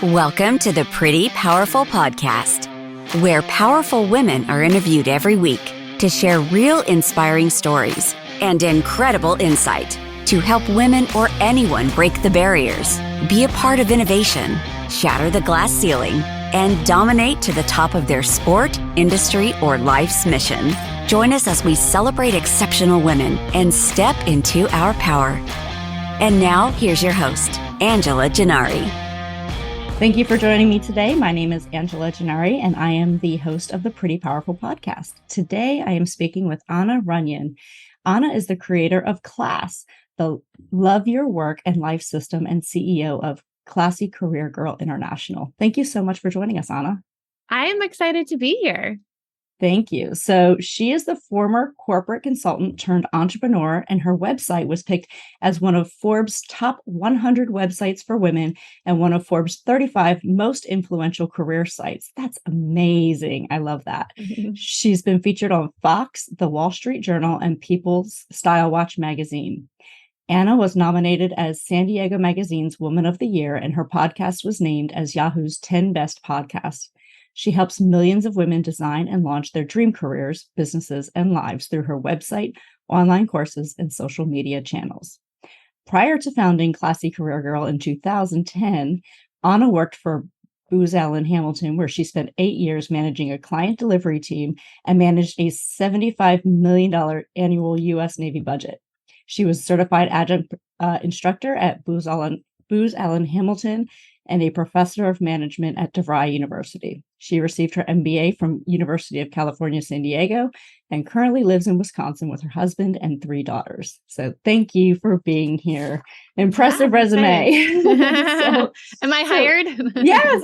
Welcome to the Pretty Powerful Podcast, where powerful women are interviewed every week to share real inspiring stories and incredible insight to help women or anyone break the barriers, be a part of innovation, shatter the glass ceiling, and dominate to the top of their sport, industry, or life's mission. Join us as we celebrate exceptional women and step into our power. And now, here's your host, Angela Gennari. Thank you for joining me today. My name is Angela Gennari, and I am the host of the Pretty Powerful Podcast. Today, I am speaking with Anna Runyan. Anna is the creator of Class, the Love Your Work and Life System, and CEO of Classy Career Girl International. Thank you so much for joining us, Anna. I am excited to be here. Thank you. So she is the former corporate consultant turned entrepreneur, and her website was picked as one of Forbes' top 100 websites for women and one of Forbes' 35 most influential career sites. That's amazing. I love that. She's been featured on Fox, The Wall Street Journal, and People's Style Watch magazine. Anna was nominated as San Diego Magazine's Woman of the Year, and her podcast was named as Yahoo's 10 Best Podcasts. She helps millions of women design and launch their dream careers, businesses, and lives through her website, online courses, and social media channels. Prior to founding Classy Career Girl in 2010, Anna worked for Booz Allen Hamilton, where she spent 8 years managing a client delivery team and managed a $75 million annual U.S. Navy budget. She was certified adjunct instructor at Booz Allen Hamilton and a professor of management at DeVry University. She received her MBA from University of California, San Diego, and currently lives in Wisconsin with her husband and 3 daughters. So thank you for being here. Impressive resume. Am I hired? Yes.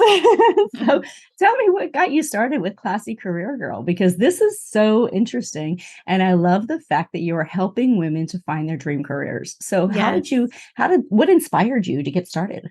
So tell me what got you started with Classy Career Girl, because this is so interesting. And I love the fact that you are helping women to find their dream careers. So what inspired you to get started?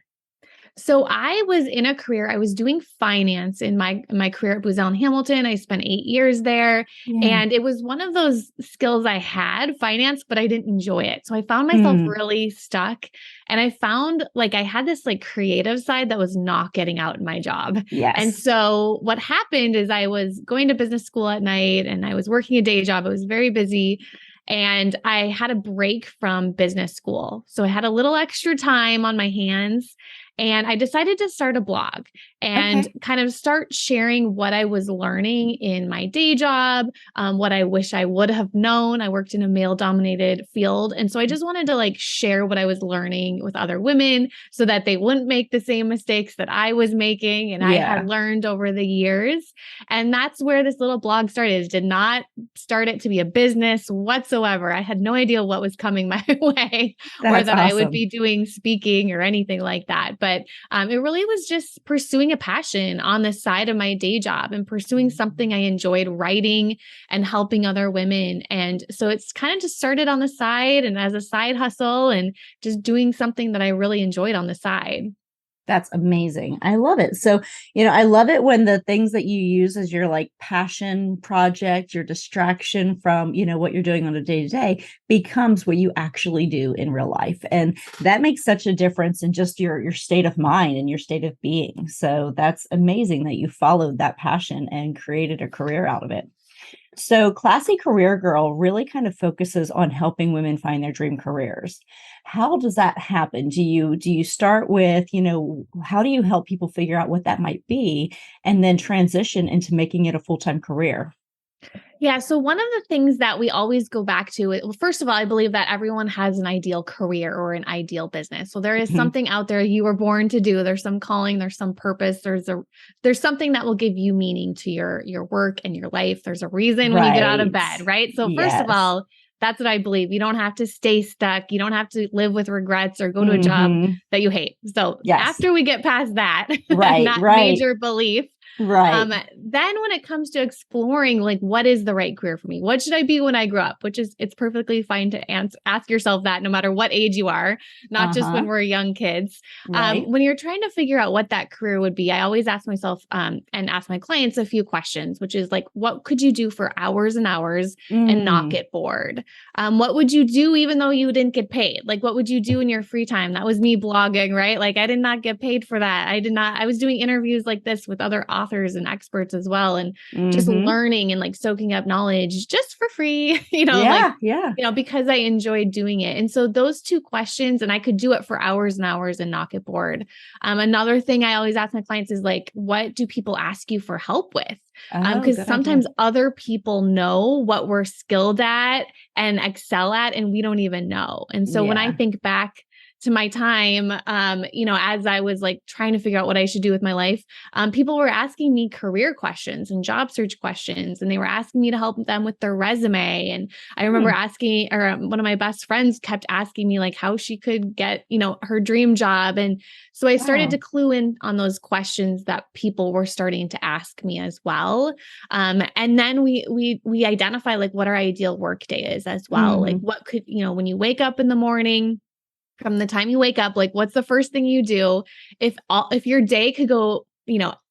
So I was in a career, I was doing finance in my career at Booz Allen Hamilton. I spent 8 years there, and it was one of those skills I had, finance, but I didn't enjoy it. So I found myself really stuck, and I found like I had this like creative side that was not getting out in my job. Yes. And so what happened is I was going to business school at night and I was working a day job. I was very busy. And I had a break from business school. So I had a little extra time on my hands, and I decided to start a blog and kind of start sharing what I was learning in my day job, what I wish I would have known. I worked in a male-dominated field. And so I just wanted to like share what I was learning with other women so that they wouldn't make the same mistakes that I was making and I had learned over the years. And that's where this little blog started. It did not start it to be a business whatsoever. I had no idea what was coming my way or that I would be doing speaking or anything like that. But it really was just pursuing a passion on the side of my day job and pursuing something I enjoyed, writing and helping other women. And so it's kind of just started on the side and as a side hustle and just doing something that I really enjoyed on the side. That's amazing. I love it. So, I love it when the things that you use as your like passion project, your distraction from, what you're doing on a day-to-day becomes what you actually do in real life. And that makes such a difference in just your state of mind and your state of being. So that's amazing that you followed that passion and created a career out of it. So Classy Career Girl really kind of focuses on helping women find their dream careers. How does that happen? Do you start with, how do you help people figure out what that might be and then transition into making it a full-time career? Yeah. So one of the things that we always go back to, well, first of all, I believe that everyone has an ideal career or an ideal business. So there is something out there you were born to do. There's some calling, there's some purpose. There's something that will give you meaning to your work and your life. There's a reason when you get out of bed, right? So first of all, that's what I believe. You don't have to stay stuck. You don't have to live with regrets or go to a job that you hate. So after we get past that, major belief, Right. Then when it comes to exploring, like, what is the right career for me? What should I be when I grow up? Which is, it's perfectly fine to ask yourself that no matter what age you are, not just when Uh-huh. we're young kids. Right. When you're trying to figure out what that career would be, I always ask myself and ask my clients a few questions, which is like, what could you do for hours and hours and not Mm. get bored? What would you do even though you didn't get paid? Like, what would you do in your free time? That was me blogging, right? Like, I did not get paid for that. I was doing interviews like this with other authors and experts as well. And just Hmm. learning and like soaking up knowledge just for free, like, Yeah. Yeah. because I enjoyed doing it. And so those two questions, and I could do it for hours and hours and not get bored. Another thing I always ask my clients is like, what do people ask you for help with? Oh, Because good idea. sometimes other people know what we're skilled at and excel at, and we don't even know. And so when I Yeah. think back to my time, as I was like trying to figure out what I should do with my life, people were asking me career questions and job search questions, and they were asking me to help them with their resume. And I remember Hmm. asking, or one of my best friends kept asking me like how she could get, her dream job. And so I started to Wow. clue in on those questions that people were starting to ask me as well. And then we identify like what our ideal work day is as well. Like, Hmm. what could, when you wake up in the morning, from the time you wake up, like, what's the first thing you do? If your day could go,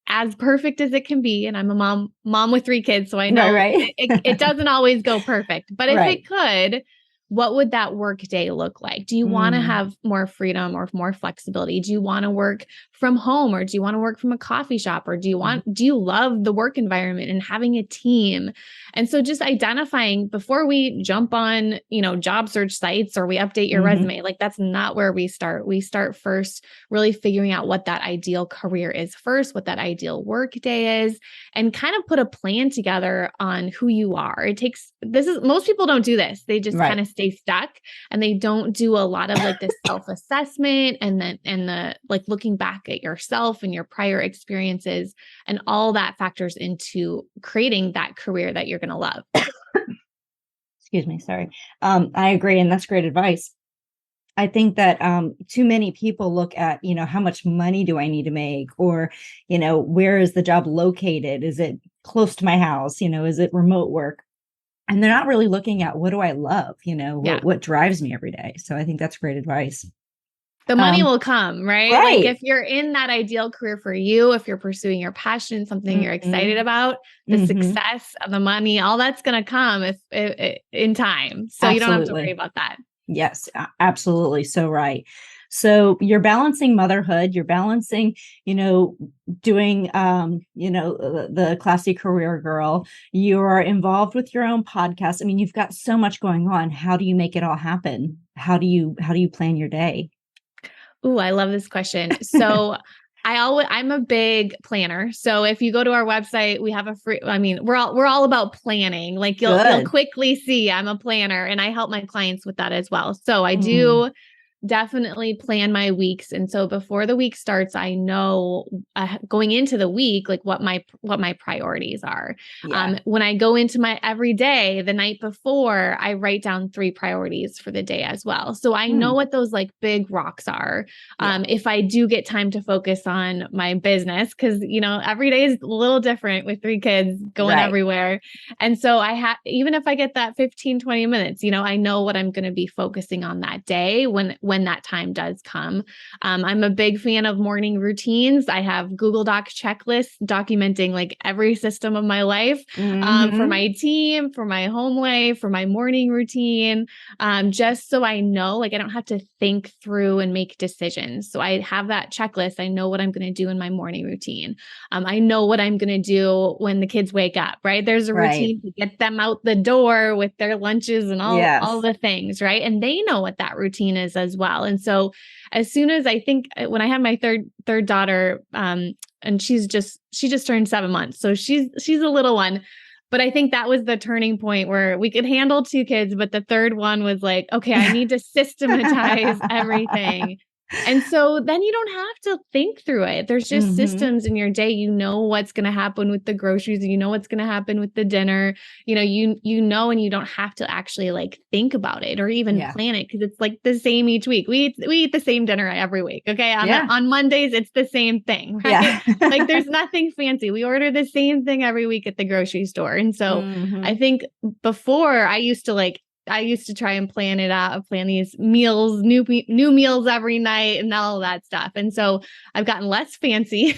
as perfect as it can be, and I'm a mom with 3 kids, so I Right. know Right. it doesn't always go perfect, but if Right. it could, what would that work day look like? Do you want to Mm. have more freedom or more flexibility? Do you want to work from home, or do you want to work from a coffee shop, or do you love the work environment and having a team? And so just identifying before we jump on, job search sites or we update your Hmm. resume, like, that's not where we start. We start first really figuring out what that ideal career is first, what that ideal work day is, and kind of put a plan together on who you are. Most people don't do this. They just kind Right. of stay stuck, and they don't do a lot of like this self-assessment and the like looking back at yourself and your prior experiences, and all that factors into creating that career that you're going to love. Excuse me. Sorry. I agree. And that's great advice. I think that too many people look at, how much money do I need to make? Or, where is the job located? Is it close to my house? Is it remote work? And they're not really looking at what do I love? Yeah. What drives me every day. So I think that's great advice. The money Um, will come, right? Like, right. if you're in that ideal career for you, if you're pursuing your passion, something you're excited Hmm. about, the Hmm. success of the money, all that's going to come if in time. So you don't have to worry Absolutely. about that. Yes, absolutely. So right. So you're balancing motherhood, you're balancing, doing the classy career girl. You're involved with your own podcast. I mean, you've got so much going on. How do you make it all happen? How do you plan your day? Ooh, I love this question. So I'm a big planner. So if you go to our website, we have a free, I mean, we're all about planning. Like, you'll Good. quickly see I'm a planner, and I help my clients with that as well. So I Mm, do definitely plan my weeks. And so before the week starts, I know going into the week, like, what my priorities are. yeah. When I go into my everyday, the night before, I write down 3 priorities for the day as well. So I know Mm, what those like big rocks are. yeah. If I do get time to focus on my business, because, every day is a little different with 3 kids going Right. everywhere. And so even if I get that 15, 20 minutes, I know what I'm going to be focusing on that day when that time does come. I'm a big fan of morning routines. I have Google Doc checklists documenting like every system of my life, for Hmm. my team, for my home life, for my morning routine, just so I know, like, I don't have to think through and make decisions. So I have that checklist. I know what I'm going to do in my morning routine. I know what I'm going to do when the kids wake up, right? There's a Right. routine to get them out the door with their lunches and all Yes. the things, right? And they know what that routine is as well. And so as soon as I think when I had my third daughter, and she just turned 7 months. So she's a little one. But I think that was the turning point where we could handle 2 kids, but the third one was like, okay, I need to systematize everything. And so then you don't have to think through it. There's just systems in your day. You know what's going to happen with the groceries. You know what's going to happen with the dinner. You know, and you don't have to actually like think about it or even plan it because it's like the same each week. We eat the same dinner every week. Okay. On Mondays, it's the same thing, right? Like there's nothing fancy. We order the same thing every week at the grocery store. And so I think before I used to try and plan it out, plan these meals, new meals every night and all that stuff. And so I've gotten less fancy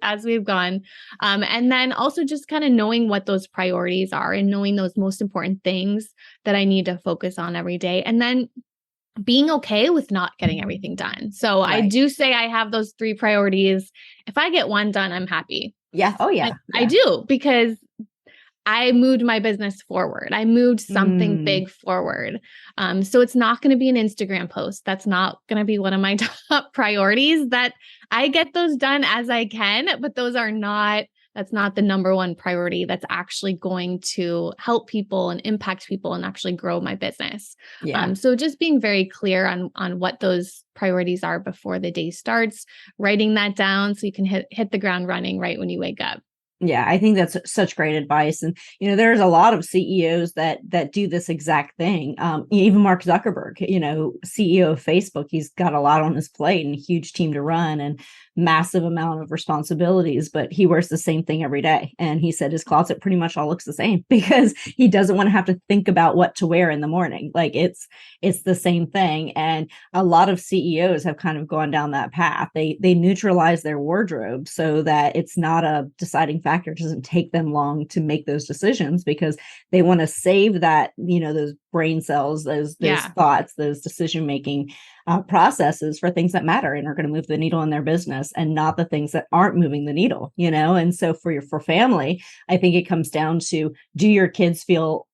as we've gone. And then also just kind of knowing what those priorities are and knowing those most important things that I need to focus on every day. And then being okay with not getting everything done. So I do say I have those 3 priorities. If I get one done, I'm happy. Yeah. Oh yeah. I do, because I moved my business forward. I moved something big forward. So it's not going to be an Instagram post. That's not going to be one of my top priorities. That I get those done as I can, but that's not the number one priority that's actually going to help people and impact people and actually grow my business. So just being very clear on what those priorities are before the day starts, writing that down so you can hit the ground running right when you wake up. Yeah, I think that's such great advice. And, there's a lot of CEOs that do this exact thing. Even Mark Zuckerberg, CEO of Facebook, he's got a lot on his plate and a huge team to run and massive amount of responsibilities, but he wears the same thing every day. And he said his closet pretty much all looks the same because he doesn't want to have to think about what to wear in the morning. Like it's the same thing. And a lot of CEOs have kind of gone down that path. They neutralize their wardrobe so that it's not a deciding factor. It doesn't take them long to make those decisions because they want to save that, those brain cells, those thoughts, those decision-making processes for things that matter and are going to move the needle in their business and not the things that aren't moving the needle, And so for family, I think it comes down to, do your kids feel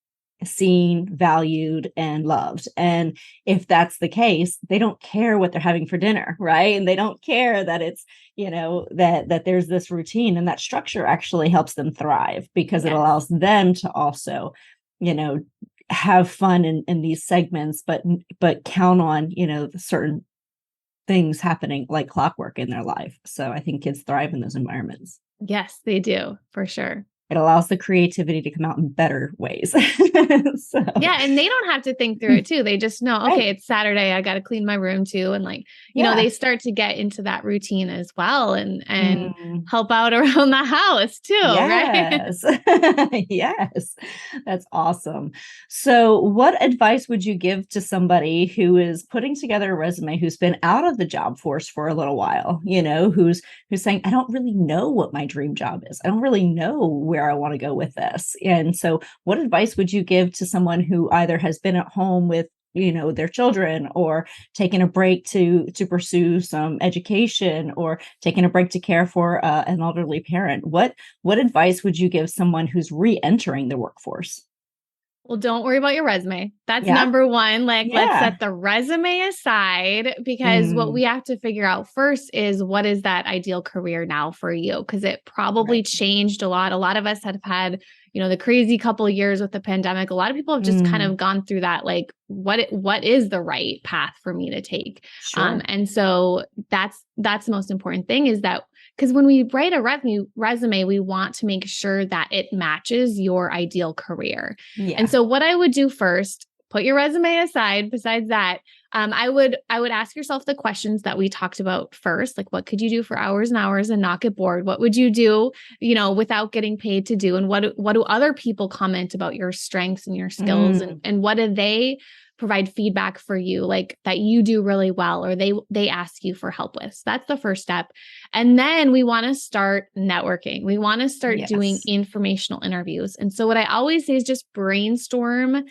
seen, valued, and loved? And if that's the case, they don't care what they're having for dinner, right? And they don't care that it's, that there's this routine, and that structure actually helps them thrive because it allows them to also, have fun in these segments, but count on, certain things happening like clockwork in their life. So I think kids thrive in those environments. Yes, they do, for sure. It allows the creativity to come out in better ways. Yeah. And they don't have to think through it too. They just know, okay, it's Saturday. I got to clean my room too. And they start to get into that routine as well and help out around the house too. Yes. Right? Yes. That's awesome. So what advice would you give to somebody who is putting together a resume, who's been out of the job force for a little while, who's saying, I don't really know what my dream job is. I don't really know where I want to go with this. And so what advice would you give to someone who either has been at home with their children, or taking a break to pursue some education, or taking a break to care for an elderly parent? What advice would you give someone who's re-entering the workforce? Well, don't worry about your resume. That's number one. Let's set the resume aside, because what we have to figure out first is, what is that ideal career now for you? Because it probably changed a lot. A lot of us have had, the crazy couple of years with the pandemic. A lot of people have just kind of gone through that, what is the right path for me to take? Sure. And so that's the most important thing, is that because when we write a resume, we want to make sure that it matches your ideal career. Yeah. And so what I would do first, put your resume aside. Besides that, I would ask yourself the questions that we talked about first, like, what could you do for hours and hours and not get bored? What would you do, without getting paid to do? And what do other people comment about your strengths and your skills? And what do they provide feedback for you, like that you do really well, or they ask you for help with? So that's the first step. And then we want to start networking. We want to start doing informational interviews. And so what I always say is just brainstorm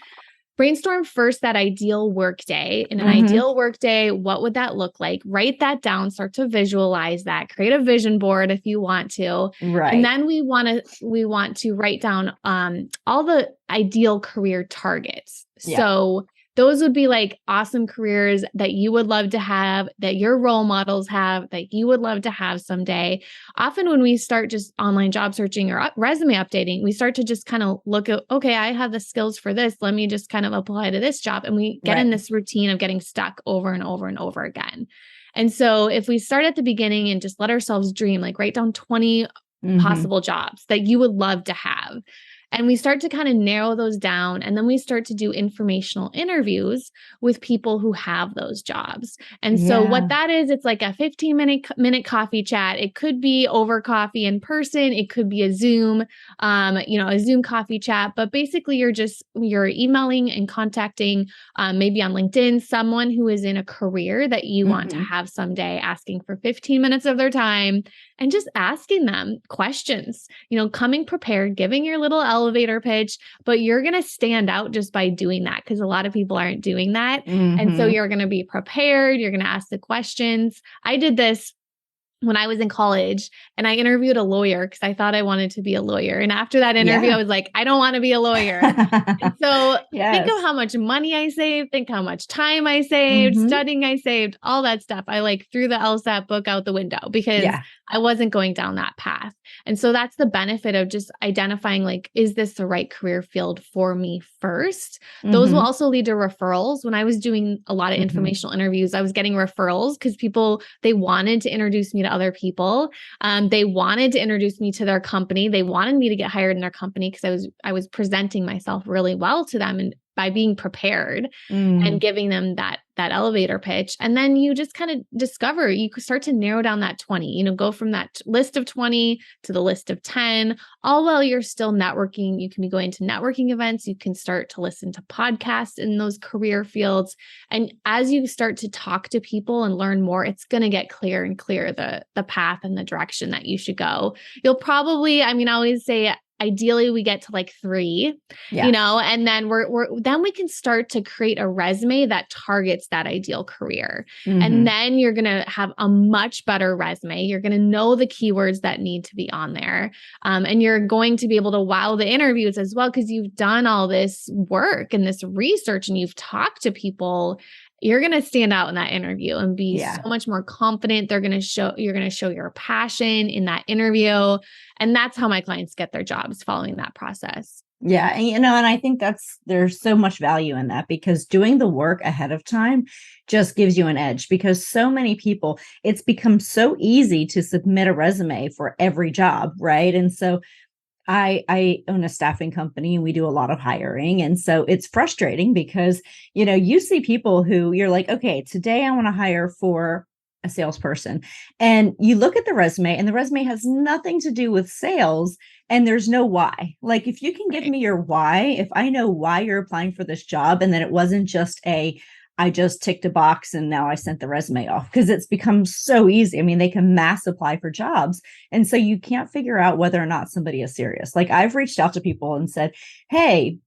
first that ideal work day. In an ideal work day, what would that look like? Write that down, start to visualize that, create a vision board if you want to. Right. And then we want to write down all the ideal career targets. Yeah. So those would be like awesome careers that you would love to have, that your role models have, that you would love to have someday. Often when we start just online job searching or resume updating, we start to just kind of look at, okay, I have the skills for this. Let me just kind of apply to this job. And we get in this routine of getting stuck over and over and over again. And so if we start at the beginning and just let ourselves dream, like write down 20 possible jobs that you would love to have. And we start to kind of narrow those down. And then we start to do informational interviews with people who have those jobs. And so what that is, it's like a 15-minute coffee chat. It could be over coffee in person. It could be a Zoom, a Zoom coffee chat. But basically you're emailing and contacting maybe on LinkedIn, someone who is in a career that you want to have someday, asking for 15 minutes of their time and just asking them questions, coming prepared, giving your little elevator pitch, but you're going to stand out just by doing that because a lot of people aren't doing that. And so you're going to be prepared. You're going to ask the questions. I did this when I was in college and I interviewed a lawyer because I thought I wanted to be a lawyer. And after that interview, I was like, I don't want to be a lawyer. And so think of how much money I saved, think how much time I saved, studying I saved, all that stuff. I like threw the LSAT book out the window because I wasn't going down that path. And so that's the benefit of just identifying, like, is this the right career field for me first? Those will also lead to referrals. When I was doing a lot of informational interviews, I was getting referrals because people, they wanted to introduce me to other people. They wanted to introduce me to their company. They wanted me to get hired in their company because I was presenting myself really well to them and by being prepared and giving them that elevator pitch. And then you just kind of discover, you start to narrow down that 20, go from that list of 20 to the list of 10, all while you're still networking. You can be going to networking events. You can start to listen to podcasts in those career fields. And as you start to talk to people and learn more, it's going to get clearer and clearer, the path and the direction that you should go. You'll probably, I always say, ideally we get to like 3, and then then we can start to create a resume that targets that ideal career. And then you're going to have a much better resume. You're going to know the keywords that need to be on there. And you're going to be able to wow the interviews as well, because you've done all this work and this research and you've talked to people. You're going to stand out in that interview and be so much more confident. You're going to show your passion in that interview. And that's how my clients get their jobs, following that process. Yeah. And I think there's so much value in that, because doing the work ahead of time just gives you an edge, because so many people, it's become so easy to submit a resume for every job. Right. And so I own a staffing company and we do a lot of hiring. And so it's frustrating because, you see people who you're like, okay, today I want to hire for a salesperson. And you look at the resume and the resume has nothing to do with sales and there's no why. Like, if you can give me your why, if I know why you're applying for this job, and then it wasn't just I just ticked a box and now I sent the resume off, because it's become so easy. They can mass apply for jobs. And so you can't figure out whether or not somebody is serious. Like, I've reached out to people and said, hey,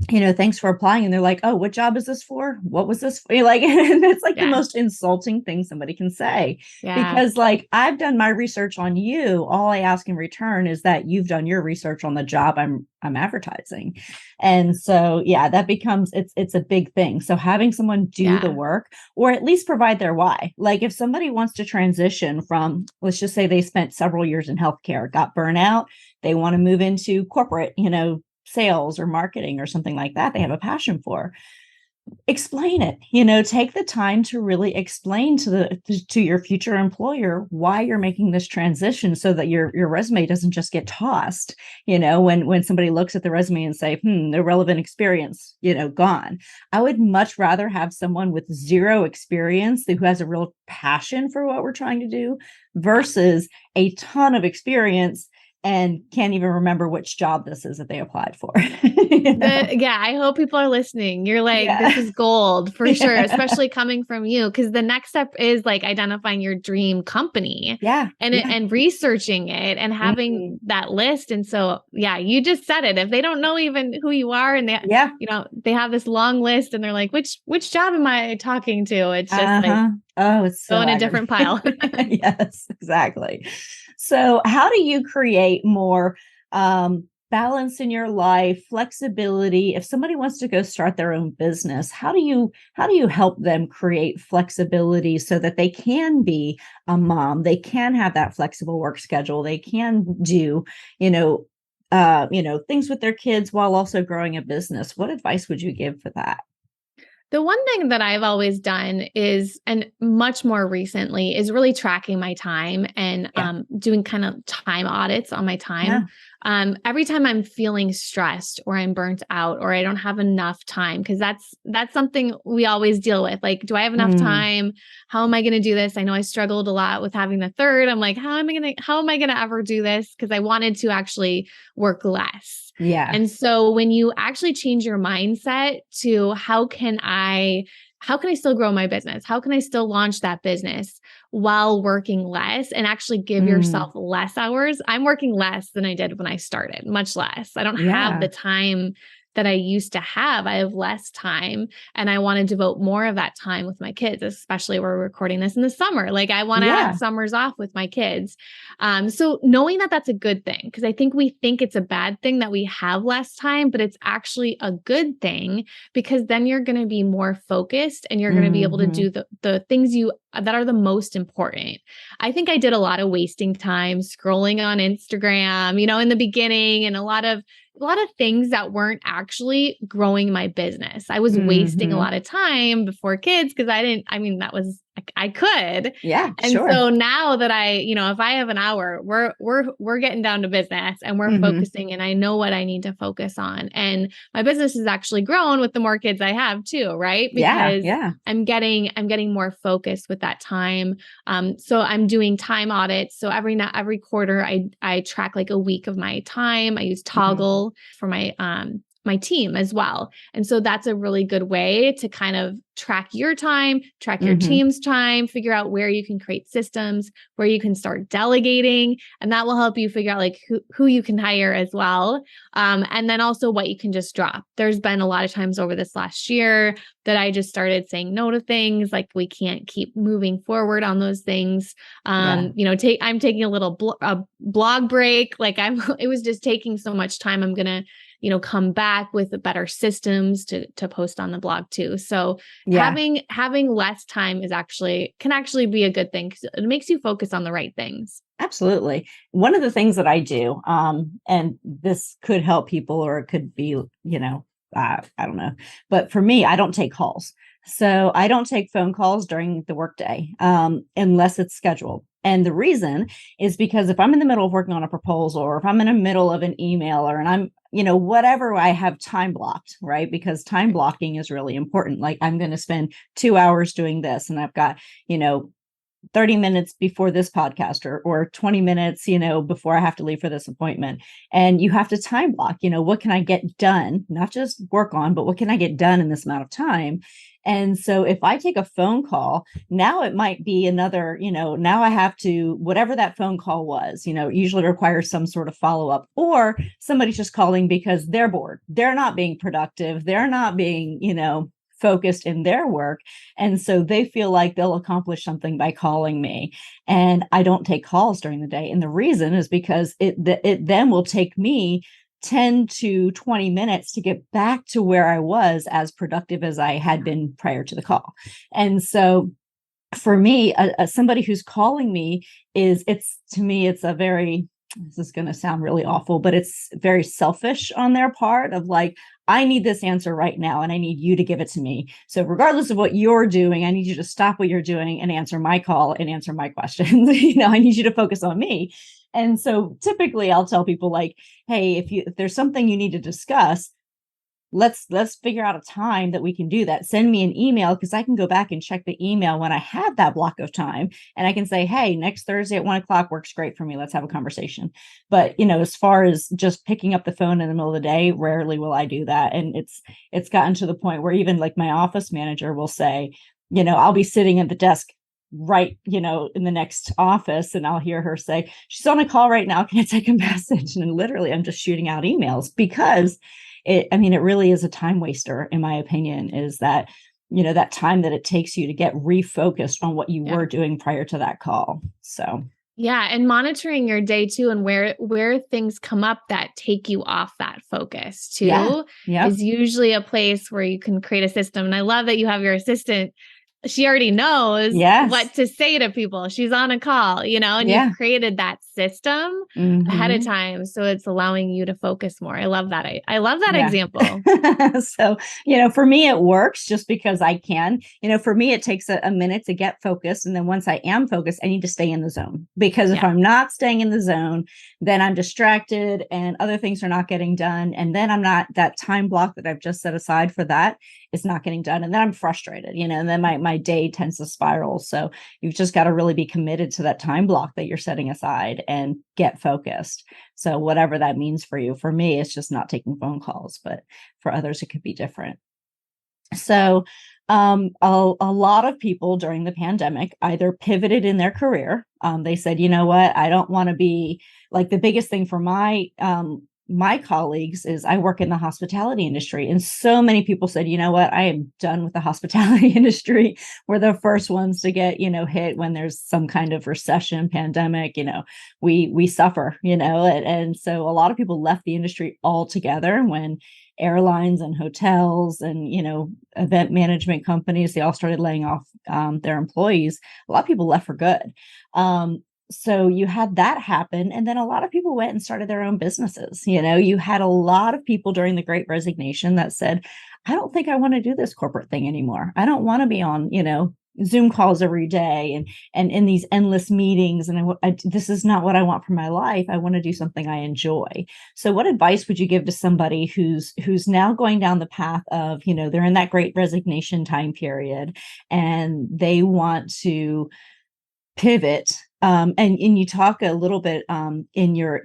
thanks for applying. And they're like, oh, what job is this for? What was this for? Like, and it's like the most insulting thing somebody can say, because like, I've done my research on you. All I ask in return is that you've done your research on the job I'm advertising. And so, that becomes, it's a big thing. So having someone do the work, or at least provide their why. Like, if somebody wants to transition from, let's just say they spent several years in healthcare, got burnout, they want to move into corporate, sales or marketing or something like that, they have a passion for, explain it, take the time to really explain to your future employer why you're making this transition, so that your resume doesn't just get tossed, when somebody looks at the resume and say, no relevant experience, gone. I would much rather have someone with 0 experience who has a real passion for what we're trying to do, versus a ton of experience and can't even remember which job this is that they applied for. I hope people are listening. You're like, this is gold for sure, especially coming from you, because the next step is like identifying your dream company and researching it and having that list. And so, you just said it. If they don't know even who you are, and they have this long list and they're like, which job am I talking to? It's just like, it's so in a different pile. Yes, exactly. So how do you create more balance in your life, flexibility. If somebody wants to go start their own business, how do you help them create flexibility so that they can be a mom, they can have that flexible work schedule, they can do, things with their kids while also growing a business? What advice would you give for that? The one thing that I've always done is, and much more recently, is really tracking my time and Yeah. doing kind of time audits on my Yeah. time. Every time I'm feeling stressed or I'm burnt out or I don't have enough time, because that's something we always deal with. Like, do I have enough Mm, time? How am I going to do this? I know I struggled a lot with having the third. I'm like, how am I gonna ever do this? Because I wanted to actually work less. yeah. And so when you actually change your mindset to how can I still grow my business? How can I still launch that business while working less and actually give Mm, yourself less hours? I'm working less than I did when I started, much less. I don't have yeah. the time that I used to have. I have less time and I want to devote more of that time with my kids, especially we're recording this in the summer. Like I want to have Yeah. summers off with my kids. So knowing that that's a good thing, because I think we think it's a bad thing that we have less time, but it's actually a good thing because then you're going to be more focused and you're going to be able to Hmm. do the things that are the most important. I think I did a lot of wasting time scrolling on Instagram, in the beginning, and a lot of things that weren't actually growing my business. I was wasting a Hmm. lot of time before kids because that was I could. Yeah, And sure. so now that if I have an hour, we're getting down to business and we're Hmm. focusing and I know what I need to focus on. And my business has actually grown with the more kids I have too, right? Yeah, Because yeah. I'm getting more focused with that time. So I'm doing time audits. So every quarter I track like a week of my time. I use Hmm. Toggle for my team as well. And so that's a really good way to kind of track your time, track your Hmm. team's time, figure out where you can create systems, where you can start delegating, and that will help you figure out like who you can hire as well. And then also what you can just drop. There's been a lot of times over this last year that I just started saying no to things, like we can't keep moving forward on those things. Yeah. I'm taking a little blog break. Like it was just taking so much time. I'm gonna come back with better systems to post on the blog too. So Yeah. having less time can actually be a good thing because it makes you focus on the right things. Absolutely. One of the things that I do, and this could help people or it could be, I don't know. But for me, I don't take calls. So I don't take phone calls during the workday, unless it's scheduled. And the reason is because if I'm in the middle of working on a proposal or if I'm in the middle of an email or and I'm, whatever, I have time blocked, right? Because time blocking is really important. Like I'm going to spend 2 hours doing this and I've got, you know, 30 minutes before this podcast or 20 minutes, before I have to leave for this appointment. And you have to time block, what can I get done? Not just work on, but what can I get done in this amount of time? And so if I take a phone call, now it might be another, now I have to, whatever that phone call was, usually requires some sort of follow up or somebody's just calling because they're bored. They're not being productive. They're not being, focused in their work. And so they feel like they'll accomplish something by calling me. And I don't take calls during the day. And the reason is because it then will take me 10 to 20 minutes to get back to where I was as productive as I had been prior to the call. And so for me, somebody who's calling me it's a very, this is going to sound really awful, but it's very selfish on their part of like, I need this answer right now and I need you to give it to me. So regardless of what you're doing, I need you to stop what you're doing and answer my call and answer my questions. I need you to focus on me. And so typically I'll tell people like, hey, if there's something you need to discuss, let's figure out a time that we can do that. Send me an email because I can go back and check the email when I had that block of time and I can say, hey, next Thursday at 1 o'clock works great for me. Let's have a conversation. But as far as just picking up the phone in the middle of the day, rarely will I do that. And it's gotten to the point where even like my office manager will say, I'll be sitting at the desk right, in the next office and I'll hear her say, she's on a call right now. Can I take a message? And literally I'm just shooting out emails because it really is a time waster, in my opinion, is that, that time that it takes you to get refocused on what you Yeah. were doing prior to that call. So, Yeah, and monitoring your day too, and where things come up that take you off that focus Yeah. too Yep. is usually a place where you can create a system. And I love that you have your assistant. She already knows Yes. what to say to people. She's on a call, and you've Yeah. created that system ahead of Hmm. time. So it's allowing you to focus more. I love that. I love that Yeah. example. So, for me, it works just because I can. For me, it takes a minute to get focused. And then once I am focused, I need to stay in the zone, because if Yeah. I'm not staying in the zone, then I'm distracted and other things are not getting done. And then I'm not, that time block that I've just set aside for that is not getting done. And then I'm frustrated, and then my day tends to spiral. So you've just got to really be committed to that time block that you're setting aside and get focused. So whatever that means for you. For me, it's just not taking phone calls, but for others, it could be different. So a lot of people during the pandemic either pivoted in their career. They said, you know what, I don't want to be like, the biggest thing for my colleagues is I work in the hospitality industry. And so many people said, you know what, I am done with the hospitality industry. We're the first ones to get, hit when there's some kind of recession, pandemic, we suffer, and so a lot of people left the industry altogether when airlines and hotels and event management companies, they all started laying off their employees. A lot of people left for good. So you had that happen, and then a lot of people went and started their own businesses. You had a lot of people during the Great Resignation that said, I don't think I want to do this corporate thing anymore. I don't want to be on Zoom calls every day and in these endless meetings, and this is not what I want for my life. I want to do something I enjoy. So what advice would you give to somebody who's now going down the path of, they're in that Great Resignation time period and they want to pivot? And you talk a little bit in your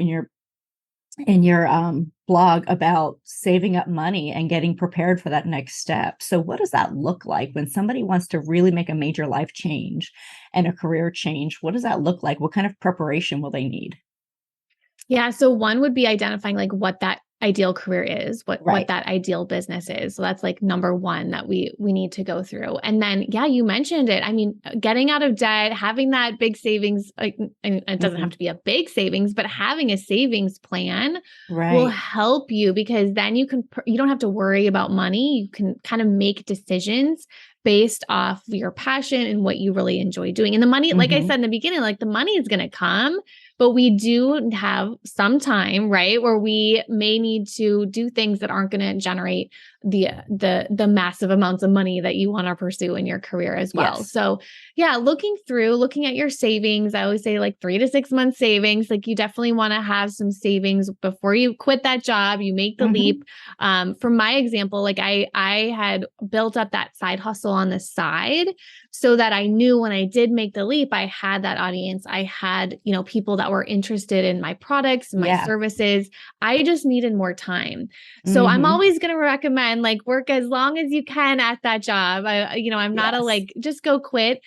blog about saving up money and getting prepared for that next step. So what does that look like when somebody wants to really make a major life change and a career change? What does that look like? What kind of preparation will they need? Yeah. So one would be identifying like what that ideal career is, what Right. that ideal business is. So that's like number one that we need to go through. And then yeah, you mentioned it. I mean, getting out of debt, having that big savings, like, and it doesn't have Hmm. to be a big savings, but having a savings plan will Right. help you, because then you don't have to worry about money. You can kind of make decisions based off your passion and what you really enjoy doing. And the money, like I Hmm. said in the beginning, like the money is going to come, but we do have some time, right, where we may need to do things that aren't going to generate the massive amounts of money that you want to pursue in your career as well. Yes. So yeah, looking at your savings, I always say like 3 to 6 months savings. Like you definitely want to have some savings before you quit that job, you make the Hmm. leap. From my example, like I had built up that side hustle on the side so that I knew when I did make the leap, I had that audience. I had, people that were interested in my products and my Yeah. services. I just needed more time. So I'm Hmm. always going to recommend like work as long as you can at that job. I'm not a Yes. like, just go quit,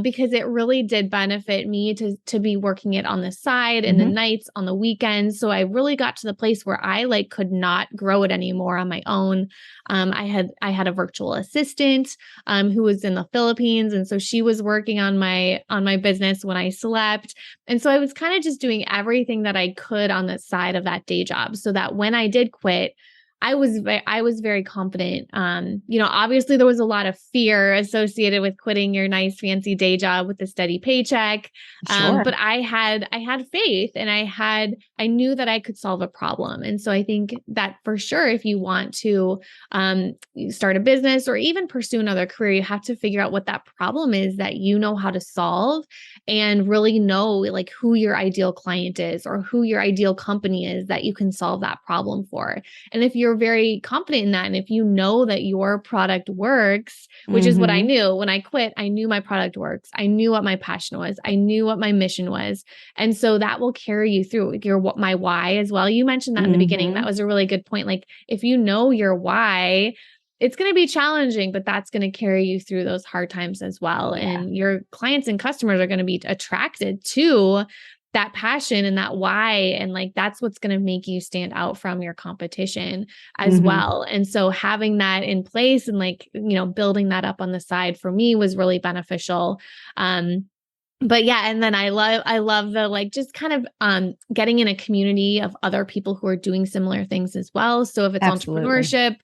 because it really did benefit me to be working it on the side in the Hmm. nights, on the weekends. So I really got to the place where I like could not grow it anymore on my own. I had a virtual assistant who was in the Philippines, and so she was working on my business when I slept. And so I was kind of just doing everything that I could on the side of that day job, so that when I did quit, I was very confident. Obviously there was a lot of fear associated with quitting your nice fancy day job with a steady paycheck. Sure. But I had faith, and I knew that I could solve a problem. And so I think that for sure, if you want to start a business or even pursue another career, you have to figure out what that problem is that you know how to solve, and really know like who your ideal client is or who your ideal company is that you can solve that problem for. And if you're very confident in that, and if you know that your product works, which is what I Hmm. knew when I quit, I knew my product works. I knew what my passion was. I knew what my mission was. And so that will carry you through my why as well. You mentioned that in the beginning. That Hmm. was a really good point. Like if you know your why, it's going to be challenging, but that's going to carry you through those hard times as well. Yeah. And your clients and customers are going to be attracted to that passion and that why. And like, that's what's going to make you stand out from your competition as Hmm. well. And so having that in place and like, building that up on the side for me was really beneficial. but yeah, and then I love the like just kind of getting in a community of other people who are doing similar things as well. So if it's Absolutely. entrepreneurship,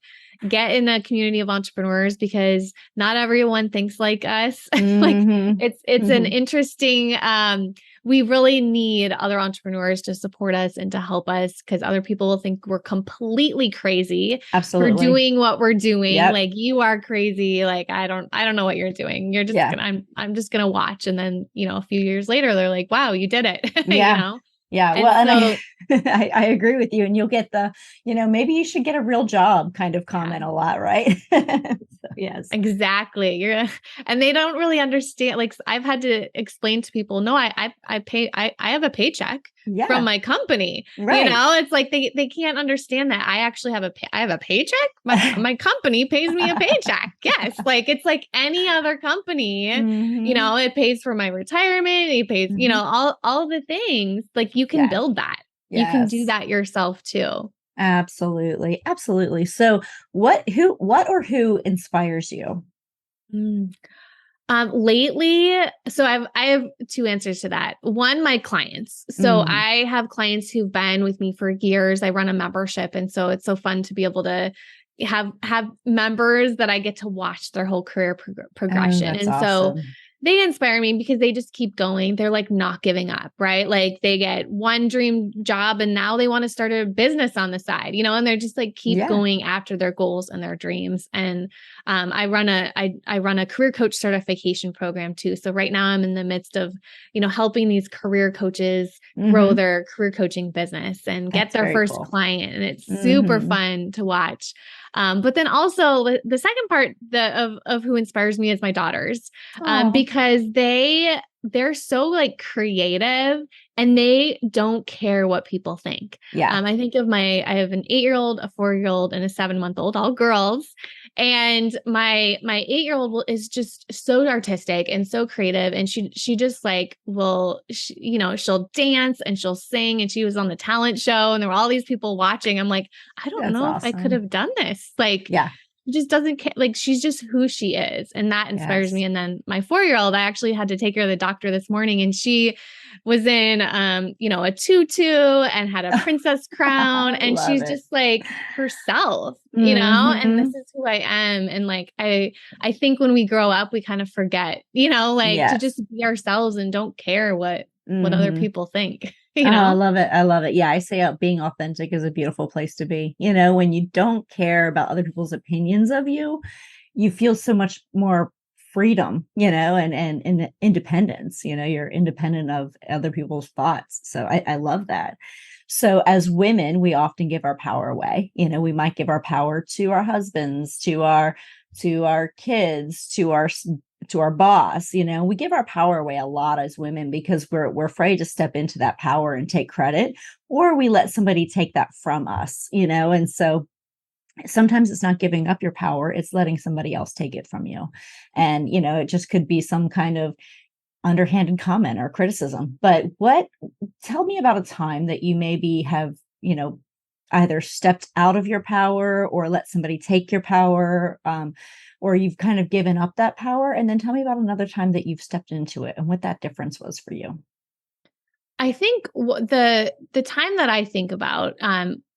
get in a community of entrepreneurs because not everyone thinks like us. Like Mm-hmm. it's an Mm-hmm. interesting we really need other entrepreneurs to support us and to help us because other people will think we're completely crazy for Absolutely. doing what we're doing. Yep. Like you are crazy. Like I don't know what you're doing. You're just Yeah. gonna I'm just gonna watch. And then, a few years later, they're like, wow, you did it. Yeah. Yeah. Well, And and so I agree with you. And you'll get the, maybe you should get a real job kind of yeah. comment a lot, right? So, yes. Exactly. And they don't really understand. Like I've had to explain to people, no, I pay, I have a paycheck from Yeah. my company. Right. It's like they can't understand that I actually I have a paycheck. My company pays me a paycheck. Yes. Like it's like any other company, Hmm. it pays for my retirement. It pays, Hmm. all the things like you can Yeah. build that. You can do Yes. that yourself too. Absolutely. Absolutely. So what or who inspires you? Mm. Lately, so I have two answers to that. One, my clients. So Mm. I have clients who've been with me for years. I run a membership, and so it's so fun to be able to have members that I get to watch their whole career Oh, progression. that's And so awesome. they inspire me because they just keep going. They're like not giving up, right? Like they get one dream job and now they want to start a business on the side, and they're just like keep Yeah. going after their goals and their dreams. And I run a career coach certification program too. So right now I'm in the midst of, helping these career coaches grow Hmm. their career coaching business and get That's their very first cool. client. And it's super Hmm. fun to watch. But then also the second part of who inspires me is my daughters, Oh, because they're so like creative and they don't care what people think. yeah. I think of I have an 8-year-old, a 4-year-old, and a 7-month-old, all girls. And my 8-year-old is just so artistic and so creative. And she just like she'll dance and she'll sing. And she was on the talent show and there were all these people watching. I'm like, I don't That's know if I could awesome. have done this. Like Yeah. just doesn't care. Like she's just who she is. And that inspires me. Yes. And then my 4-year-old, I actually had to take her to the doctor this morning and she was in a tutu and had a princess crown. I And love she's it. just like herself, and this Hmm. is who I am. And like I think when we grow up, we kind of forget, like to Yes. just be ourselves and don't care what other Hmm. people think, Oh, I love it. I love it. Yeah, I say being authentic is a beautiful place to be. When you don't care about other people's opinions of you, you feel so much more freedom, and independence. You're independent of other people's thoughts. So I love that. So as women, we often give our power away. We might give our power to our husbands, to our kids, to our boss. We give our power away a lot as women because we're afraid to step into that power and take credit, or we let somebody take that from us. And so sometimes it's not giving up your power, it's letting somebody else take it from you. And it just could be some kind of underhanded comment or criticism. But tell me about a time that you maybe have, either stepped out of your power or let somebody take your power, or you've kind of given up that power. And then tell me about another time that you've stepped into it and what that difference was for you. I think the time that I think about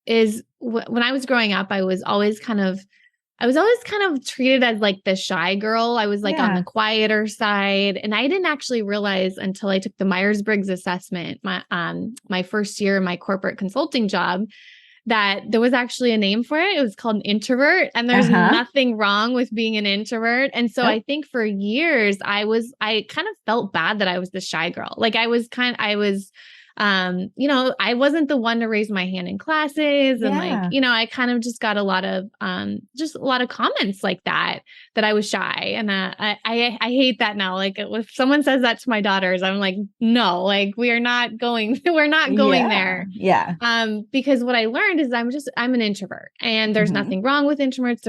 is when I was growing up. I was always kind of treated as like the shy girl. I was like on the Yeah. quieter side, and I didn't actually realize until I took the Myers-Briggs assessment my first year in my corporate consulting job that there was actually a name for it. It was called an introvert, and there's Uh-huh. nothing wrong with being an introvert. And so I Nope. think for years I kind of felt bad that I was the shy girl. Like I wasn't the one to raise my hand in classes. And like, Yeah. I kind of just got a lot of comments like that I was shy. And I hate that now. Like if someone says that to my daughters, I'm like, no, like we're not going, we're not going Yeah. there. Yeah. Because what I learned is I'm an introvert and there's Hmm. nothing wrong with introverts.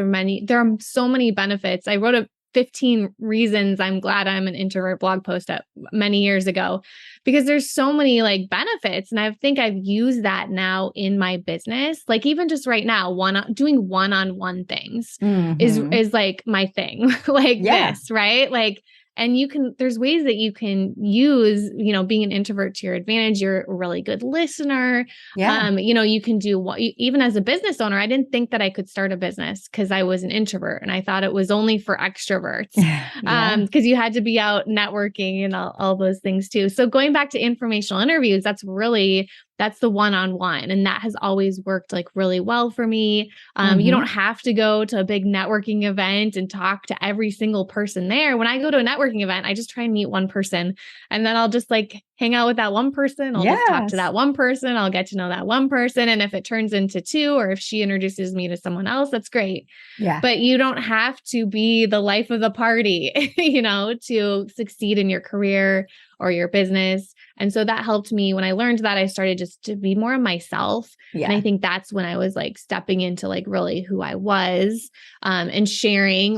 There are so many benefits. I wrote a 15 reasons I'm glad I'm an introvert blog post up many years ago because there's so many like benefits. And I think I've used that now in my business. Like even just right now, doing one-on-one things Hmm. is like my thing like Yeah. this, right? Like And there's ways that you can use, being an introvert to your advantage. You're a really good listener. Yeah. You can do even as a business owner, I didn't think that I could start a business because I was an introvert and I thought it was only for extroverts. Yeah. Because you had to be out networking and all those things too. So going back to informational interviews, that's the one-on-one. And that has always worked like really well for me. You don't have to go to a big networking event and talk to every single person there. When I go to a networking event, I just try and meet one person and then I'll just like hang out with that one person. I'll just talk to that one person. I'll get to know that one person. And if it turns into two, or if she introduces me to someone else, that's great. Yeah. But you don't have to be the life of the party, to succeed in your career or your business. And so that helped me. When I learned that, I started just to be more of myself. Yeah. And I think that's when I was like stepping into like really who I was, and sharing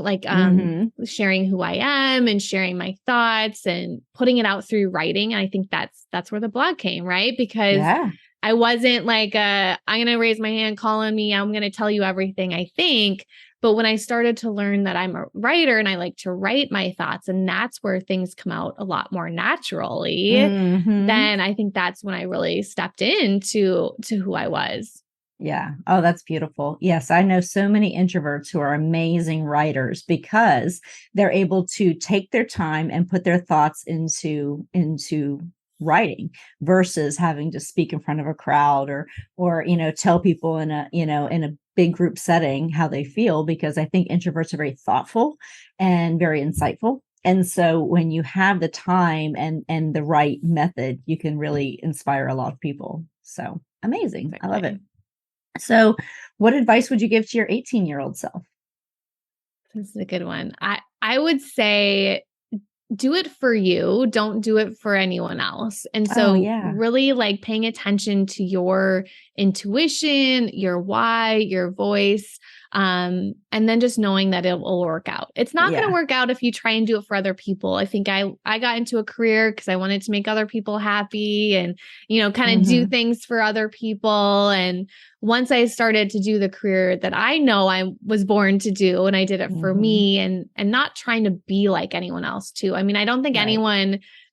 sharing who I am and sharing my thoughts and putting it out through writing. And I think that's where the blog came, right? Because I wasn't like, I'm going to raise my hand, call on me. I'm going to tell you everything I think. But when I started to learn that I'm a writer and I like to write my thoughts, and that's where things come out a lot more naturally, then I think that's when I really stepped into who I was. Yeah. Oh, that's beautiful. Yes. I know so many introverts who are amazing writers because they're able to take their time and put their thoughts into writing versus having to speak in front of a crowd or tell people in a big group setting how they feel, because I think introverts are very thoughtful and very insightful. And so when you have the time and the right method, you can really inspire a lot of people. So amazing. I love it. So what advice would you give to your 18-year-old self? This is a good one. I would say, do it for you. Don't do it for anyone else. And so really like paying attention to your intuition, your why, your voice, and then just knowing that it will work out. It's not going to work out if you try and do it for other people. I think I got into a career because I wanted to make other people happy and, kind of do things for other people. And once I started to do the career that I know I was born to do, and I did it for me and not trying to be like anyone else too. I mean, I don't think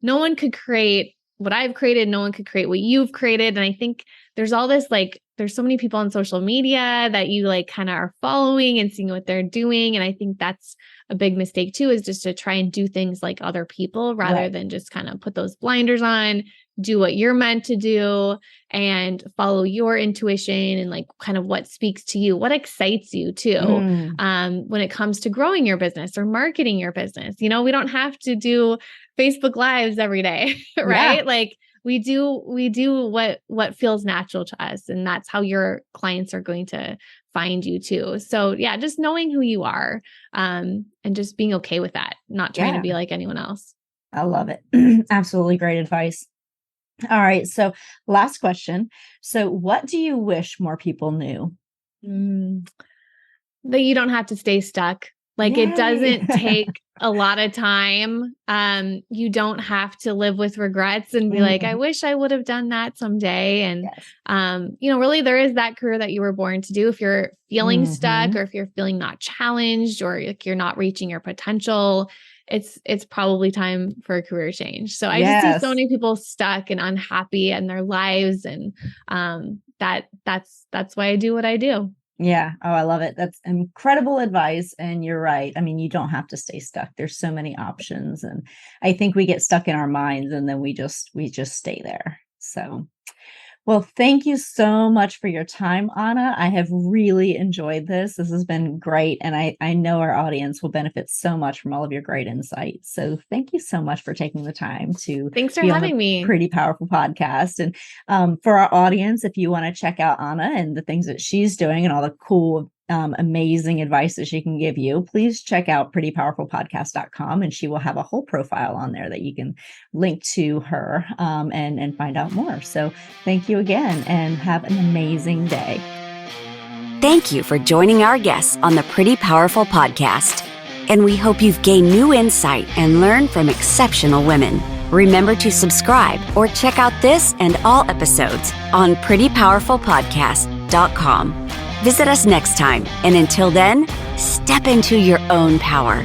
no one could create what I've created. No one could create what you've created. And I think there's all this, like, there's so many people on social media that you like kind of are following and seeing what they're doing. And I think that's a big mistake too, is just to try and do things like other people rather than just kind of put those blinders on, do what you're meant to do and follow your intuition and like kind of what speaks to you, what excites you too. When it comes to growing your business or marketing your business, we don't have to do Facebook Lives every day, right? Yeah. Like we do what feels natural to us, and that's how your clients are going to find you too. So yeah, just knowing who you are, and just being okay with that, not trying to be like anyone else. I love it. Absolutely great advice. All right. So last question. So what do you wish more people knew? That you don't have to stay stuck. Like it doesn't take a lot of time. You don't have to live with regrets and be like, I wish I would have done that someday. And, really there is that career that you were born to do. If you're feeling stuck or if you're feeling not challenged or like you're not reaching your potential, it's probably time for a career change. So I just see so many people stuck and unhappy in their lives. And, that's why I do what I do. Yeah. Oh, I love it. That's incredible advice. And you're right. I mean, you don't have to stay stuck. There's so many options. And I think we get stuck in our minds and then we just stay there. So, well, thank you so much for your time, Anna. I have really enjoyed this. This has been great. And I know our audience will benefit so much from all of your great insights. So thank you so much for taking the time to Thanks for having me. Pretty Powerful podcast. And for our audience, if you want to check out Anna and the things that she's doing and all the cool amazing advice that she can give you, please check out prettypowerfulpodcast.com, and she will have a whole profile on there that you can link to her and find out more. So thank you again and have an amazing day. Thank you for joining our guests on the Pretty Powerful podcast. And we hope you've gained new insight and learned from exceptional women. Remember to subscribe or check out this and all episodes on prettypowerfulpodcast.com. Visit us next time, and until then, step into your own power.